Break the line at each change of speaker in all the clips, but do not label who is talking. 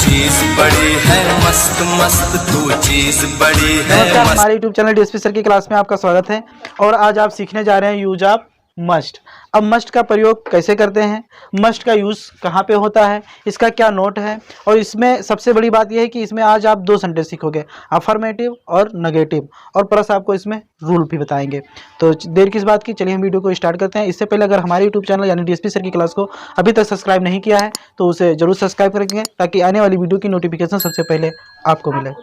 चीज बड़ी है मस्त मस्त, तू चीज बड़ी है
नमस्कार,
मस्त।
हमारे यूट्यूब चैनल डीएसपी सर की क्लास में आपका स्वागत है। और आज आप सीखने जा रहे हैं यूज ऑफ मस्ट। अब मस्ट का प्रयोग कैसे करते हैं, मस्ट का यूज़ कहाँ पे होता है, इसका क्या नोट है, और इसमें सबसे बड़ी बात यह है कि इसमें आज आप दो सेंटेंस सीखोगे, अफर्मेटिव और नेगेटिव, और प्लस आपको इसमें रूल भी बताएंगे। तो देर किस बात की, चलिए हम वीडियो को स्टार्ट करते हैं। इससे पहले अगर हमारे यूट्यूब चैनल यानी डीएसपी सर की क्लास को अभी तक सब्सक्राइब नहीं किया है तो उसे जरूर सब्सक्राइब करेंगे, ताकि आने वाली वीडियो की नोटिफिकेशन सबसे पहले आपको मिले।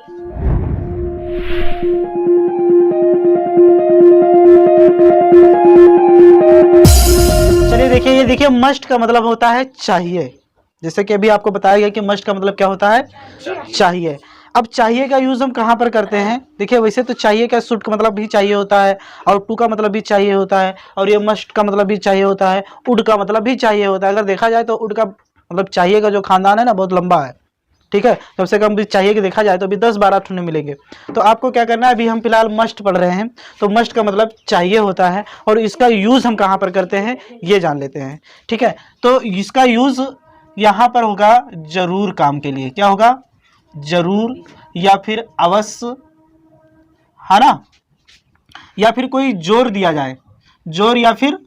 चलिए देखिए, ये देखिए मस्ट का मतलब होता है चाहिए। जैसे कि अभी आपको बताया गया कि मस्ट का मतलब क्या होता है, चाहिए। अब चाहिए का यूज हम कहाँ पर करते हैं, देखिए वैसे तो चाहिए का शुड का मतलब भी चाहिए होता है, और टू का मतलब भी चाहिए होता है, और ये मस्ट का मतलब भी चाहिए होता है, उड का मतलब भी चाहिए होता है। अगर देखा जाए तो उड का मतलब चाहिए का जो खानदान है ना, बहुत लंबा है, ठीक है। कम से कम भी चाहिए कि देखा जाए तो अभी 10-12 ठुने मिलेंगे। तो आपको क्या करना है, अभी हम फिलहाल मस्ट पढ़ रहे हैं, तो मस्ट का मतलब चाहिए होता है, और इसका यूज हम कहाँ पर करते हैं ये जान लेते हैं, ठीक है। तो इसका यूज यहाँ पर होगा जरूर काम के लिए। क्या होगा, जरूर या फिर अवश्य, है ना, या फिर कोई जोर दिया जाए, जोर या फिर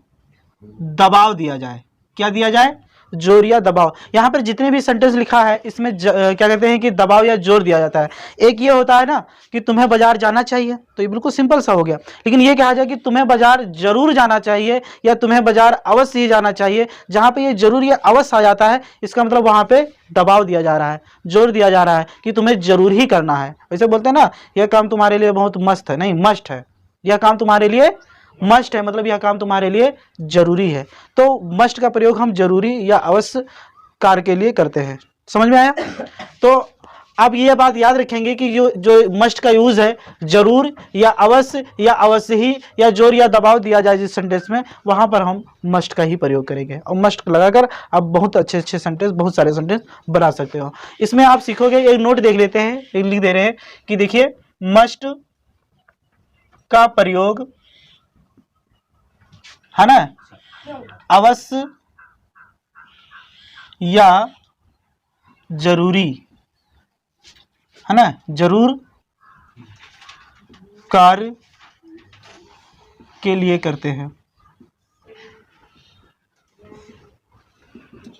दबाव दिया जाए। क्या दिया जाए, जोर या दबाव। यहाँ पर जितने भी सेंटेंस लिखा है इसमें क्या कहते हैं कि दबाव या जोर दिया जाता है। एक ये होता है ना कि तुम्हें बाजार जाना चाहिए, तो ये बिल्कुल सिंपल सा हो गया। लेकिन ये कहा जाए कि तुम्हें बाजार जरूर जाना चाहिए या तुम्हें बाजार अवश्य ही जाना चाहिए, जहाँ पे ये जरूर या अवश्य आ जाता है, इसका मतलब वहाँ पे दबाव दिया जा रहा है, जोर दिया जा रहा है कि तुम्हें जरूर ही करना है। वैसे बोलते हैं ना, यह काम तुम्हारे लिए बहुत मस्त है, नहीं मस्ट है, यह काम तुम्हारे लिए मस्ट है, मतलब यह काम तुम्हारे लिए जरूरी है। तो मस्ट का प्रयोग हम जरूरी या अवश्य कार्य के लिए करते हैं। समझ में आया। तो अब ये बात याद रखेंगे कि जो मस्ट का यूज है, जरूर या अवश्य ही या जोर या दबाव दिया जाए जिस सेंटेंस में, वहां पर हम मस्ट का ही प्रयोग करेंगे। और मस्ट लगाकर आप बहुत अच्छे अच्छे सेंटेंस, बहुत सारे सेंटेंस बना सकते हो। इसमें आप सीखोगे, एक नोट देख लेते हैं, एक लिख दे रहे हैं कि देखिए मस्ट का प्रयोग, है ना, अवश्य या जरूरी, है ना, जरूर कार्य के लिए करते हैं।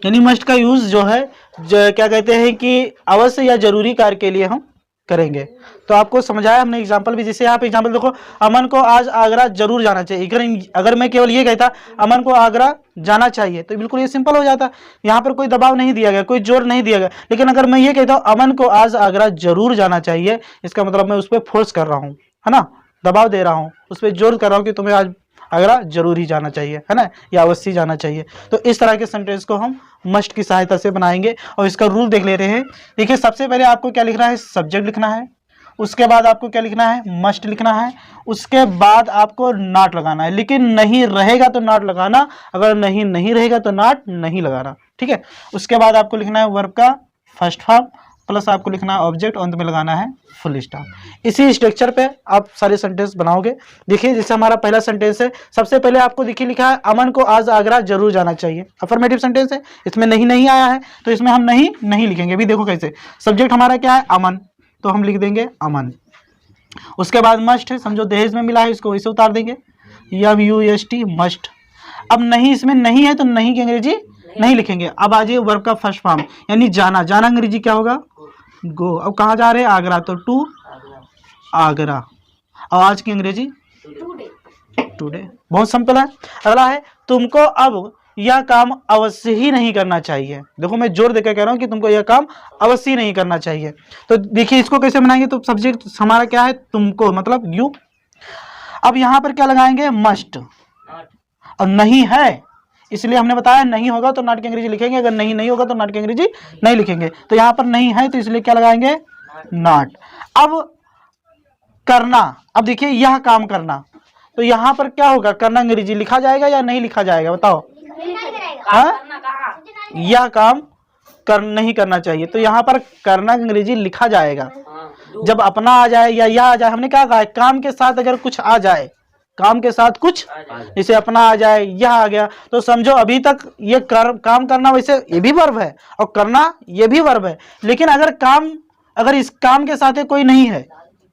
यानी मस्ट का यूज जो है, क्या कहते हैं कि अवश्य या जरूरी कार्य के लिए हम करेंगे। तो आपको समझाया हमने एग्जाम्पल भी। जैसे यहाँ पे एग्जाम्पल देखो, अमन को आज आगरा जरूर जाना चाहिए। अगर मैं केवल ये कहता अमन को आगरा जाना चाहिए, तो बिल्कुल ये सिंपल हो जाता। यहाँ पर कोई दबाव नहीं दिया गया, कोई जोर नहीं दिया गया। लेकिन अगर मैं ये कहता हूँ अमन को आज आगरा जरूर जाना चाहिए, इसका मतलब मैं उस पर फोर्स कर रहा हूँ, है ना, दबाव दे रहा हूँ, उस पर जोर कर रहा हूँ कि तुम्हें आज आगरा जरूर ही जाना चाहिए, है ना, या अवश्य जाना चाहिए। तो इस तरह के सेंटेंस को हम मस्ट की सहायता से बनाएंगे। और इसका रूल देख ले रहे हैं। देखिए सबसे पहले आपको क्या लिखना है, सब्जेक्ट लिखना है। उसके बाद आपको क्या लिखना है, मस्ट लिखना है। उसके बाद आपको नॉट लगाना है। लेकिन नहीं रहेगा तो नॉट लगाना, अगर नहीं रहेगा तो नॉट नहीं लगाना, ठीक है। उसके बाद आपको लिखना है वर्ब का फर्स्ट फॉर्म, प्लस आपको लिखना है ऑब्जेक्ट, अंत में लगाना है फुल स्टॉप। इसी स्ट्रक्चर पे आप सारे सेंटेंस बनाओगे। देखिए जैसे हमारा पहला सेंटेंस है, सबसे पहले आपको देखिए लिखा है अमन को आज आगरा जरूर जाना चाहिए। अफर्मेटिव सेंटेंस है, इसमें नहीं आया है, तो इसमें हम नहीं लिखेंगे। अभी देखो कैसे, सब्जेक्ट हमारा क्या है, अमन, तो हम लिख देंगे अमन। उसके बाद मस्ट है, समझो दहेज में मिला है, इसको वैसे उतार देंगे, MUST मस्ट। अब नहीं, इसमें नहीं है तो नहीं की अंग्रेजी नहीं लिखेंगे। अब आ जाइए वर्ब का फर्स्ट फॉर्म, यानी जाना। जाना अंग्रेजी क्या होगा, गो। अब कहाँ जा रहे हैं, आगरा, तो टू आगरा। और आज की अंग्रेजी टुडे। बहुत सिंपल है। अगला है तुमको अब यह काम अवश्य ही नहीं करना चाहिए। देखो मैं जोर देकर कह रहा हूं कि तुमको यह काम अवश्य ही नहीं करना चाहिए। तो देखिए इसको कैसे बनाएंगे, तो सब्जेक्ट हमारा क्या है, तुमको, मतलब यू। अब यहां पर क्या लगाएंगे, मस्ट। और नहीं है इसलिए हमने बताया नहीं होगा तो नॉट की अंग्रेजी लिखेंगे, अगर नहीं होगा तो नॉट की अंग्रेजी नहीं लिखेंगे। तो यहाँ पर नहीं है तो इसलिए क्या लगाएंगे, नॉट। अब करना, अब देखिए यह काम करना, तो यहाँ पर क्या होगा, करना अंग्रेजी लिखा जाएगा या नहीं लिखा जाएगा, बताओ। हाँ, यह काम नहीं करना चाहिए, तो यहाँ पर करना अंग्रेजी लिखा जाएगा। जब अपना आ जाए या यह आ जाए, हमने क्या कहा, काम के साथ अगर कुछ आ जाए काम के साथ कुछ जैसे अपना आ जाए, यह आ गया, तो समझो अभी तक ये काम करना वैसे ये भी वर्ब है और करना ये भी वर्ब है, लेकिन अगर इस काम के साथ कोई नहीं है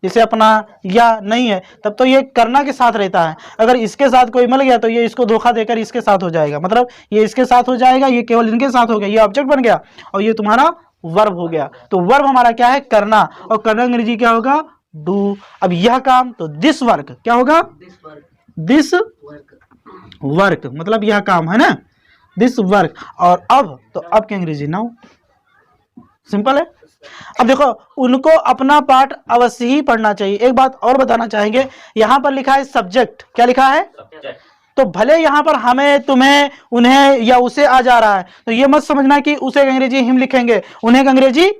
जैसे अपना या नहीं है, तब तो ये करना के साथ रहता है। अगर इसके साथ कोई मिल गया तो ये इसको धोखा देकर इसके साथ हो जाएगा, मतलब ये इसके साथ हो जाएगा, ये केवल इनके साथ हो गया, ये ऑब्जेक्ट बन गया और ये तुम्हारा वर्ब हो गया। तो वर्ब हमारा क्या है? करना, और करना अंग्रेजी क्या होगा? डू। अब यह काम तो दिस वर्क क्या होगा? दिस वर्क, मतलब यह काम है ना, दिस वर्क। और अब तो अब की अंग्रेजी नाउ, सिंपल है। अब देखो उनको अपना पाठ अवश्य ही पढ़ना चाहिए। एक बात और बताना चाहेंगे, यहां पर लिखा है सब्जेक्ट, क्या लिखा है? तो भले यहां पर हमें, तुम्हें, उन्हें या उसे आ जा रहा है, तो ये मत समझना कि उसे अंग्रेजी हिम लिखेंगे, उन्हें अंग्रेजी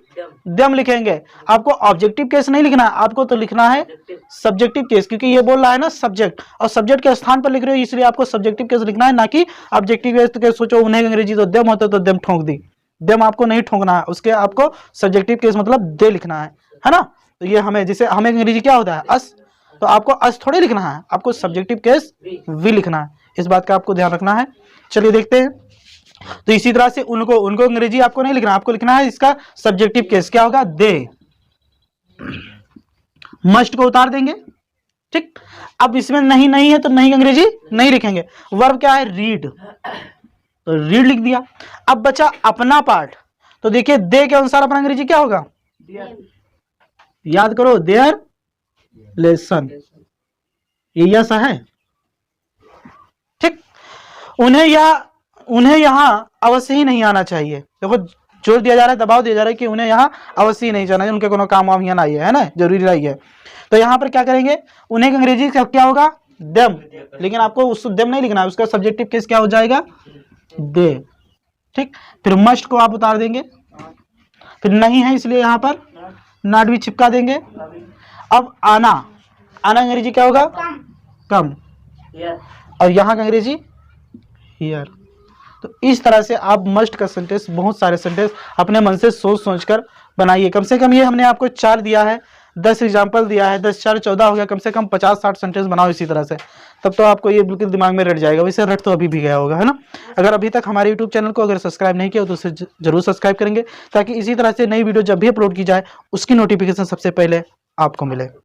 दम लिखेंगे। आपको ऑब्जेक्टिव केस नहीं लिखना है, आपको तो लिखना है सब्जेक्टिव केस, क्योंकि ये बोल रहा है ना सब्जेक्ट, और सब्जेक्ट के स्थान पर लिख रहे हो, इसलिए आपको सब्जेक्टिव केस लिखना है, ना कि ऑब्जेक्टिव केस। सोचो उन्हें अंग्रेजी तो दम होता तो दम ठोक दी, दम आपको नहीं ठोकना है, उसके आपको सब्जेक्टिव केस मतलब दे लिखना है ना। तो ये हमें, जैसे हमें अंग्रेजी क्या होता है? अस, तो आपको अस थोड़ी लिखना है, आपको सब्जेक्टिव केस वी लिखना है, इस बात का आपको ध्यान रखना है। चलिए देखते हैं। तो इसी तरह से उनको अंग्रेजी आपको नहीं लिखना, आपको लिखना है इसका सब्जेक्टिव केस, क्या होगा? दे। मस्ट को उतार देंगे, ठीक। अब इसमें नहीं है तो नहीं अंग्रेजी नहीं लिखेंगे। वर्ब क्या है? रीड, तो रीड लिख दिया। अब बचा अपना पार्ट, तो देखिए दे के अनुसार अपना अंग्रेजी क्या होगा? याद करो, देयर लेसन, ये ऐसा है, ठीक। उन्हें यहां अवश्य ही नहीं आना चाहिए। देखो जोर दिया जा रहा है, दबाव दिया जा रहा है कि उन्हें यहां अवश्य ही नहीं जाना है, उनके कोनो काम वाम यहाँ नहीं है ना, जरूरी नहीं है। तो यहां पर क्या करेंगे? उन्हें अंग्रेजी क्या होगा? देम, लेकिन आपको उस देम नहीं लिखना है, उसका सब्जेक्टिव केस क्या हो जाएगा? दे, ठीक। फिर मस्ट को आप उतार देंगे, फिर नहीं है इसलिए यहां पर नॉट भी चिपका देंगे। अब आना अंग्रेजी क्या होगा? कम, और यहां का अंग्रेजी हियर। तो इस तरह से आप मस्ट का सेंटेंस, बहुत सारे सेंटेंस अपने मन से सोच कर बनाइए। कम से कम ये हमने आपको 4 दिया है, 10 एग्जाम्पल दिया है, 10 4 14 हो गया, कम से कम 50-60 सेंटेंस बनाओ इसी तरह से, तब तो आपको ये बिल्कुल दिमाग में रट जाएगा। वैसे रट तो अभी भी गया होगा, है ना। अगर अभी तक हमारे यूट्यूब चैनल को अगर सब्सक्राइब नहीं किया तो उसे जरूर सब्सक्राइब करेंगे, ताकि इसी तरह से नई वीडियो जब भी अपलोड की जाए उसकी नोटिफिकेशन सबसे पहले आपको मिले।